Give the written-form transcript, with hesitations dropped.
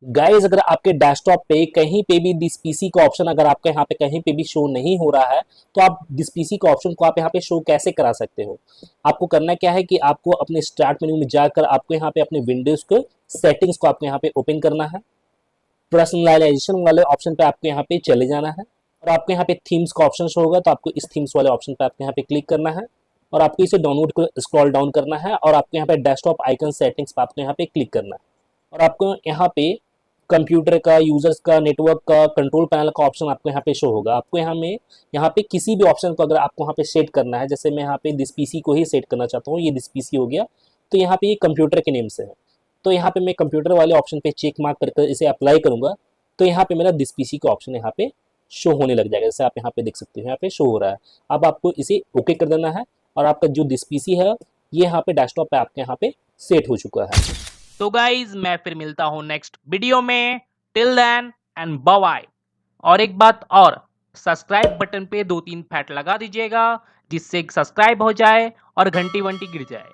Guys अगर आपके desktop पे कहीं पे भी दिस पीसी का ऑप्शन अगर आपके यहाँ पे कहीं पे भी शो नहीं हो रहा है तो आप दिस पीसी का ऑप्शन को आप यहाँ पे शो कैसे करा सकते हो। आपको करना क्या है कि आपको अपने स्टार्ट मेन्यू में जाकर आपको यहाँ पे अपने विंडोज के सेटिंग्स को आपको यहाँ पे ओपन करना है। पर्सनलाइजेशन वाले ऑप्शन पे आपको यहाँ पे चले जाना है और आपको यहाँ पे थीम्स का ऑप्शन शो होगा तो आपको इस थीम्स वाले ऑप्शन पे आपको यहाँ पे क्लिक करना है और आपको इसे डाउनलोड को स्क्रॉल डाउन करना है और आपको यहाँ पे डेस्कटॉप आइकन सेटिंग्स पे आपको यहाँ पे क्लिक करना है और आपको यहाँ पे कंप्यूटर का, यूजर्स का, नेटवर्क का, कंट्रोल पैनल का ऑप्शन आपको यहाँ पे शो होगा। आपको यहाँ पे किसी भी ऑप्शन को अगर आपको यहाँ पे सेट करना है, जैसे मैं यहाँ पे दिस पीसी को ही सेट करना चाहता हूँ, ये दिस पीसी हो गया, तो यहाँ पे ये कंप्यूटर के नेम से है। तो यहाँ पे मैं कंप्यूटर वाले ऑप्शन पे चेक मार्क करके इसे अप्लाई करूंगा तो यहाँ पे मेरा दिस पीसी का ऑप्शन यहाँ पे शो होने लग जाएगा। जैसे आप यहाँ पे देख सकते हो यहाँ पे शो हो रहा है। अब आपको इसे ओके कर देना है और आपका जो दिस पीसी है ये यहाँ पे डेस्कटॉप पे आपके यहाँ पे सेट हो चुका है। तो गाइज मैं फिर मिलता हूं नेक्स्ट वीडियो में। Till then and bye bye. और एक बात और, सब्सक्राइब बटन पे 2-3 फैट लगा दीजिएगा जिससे सब्सक्राइब हो जाए और घंटी वंटी गिर जाए।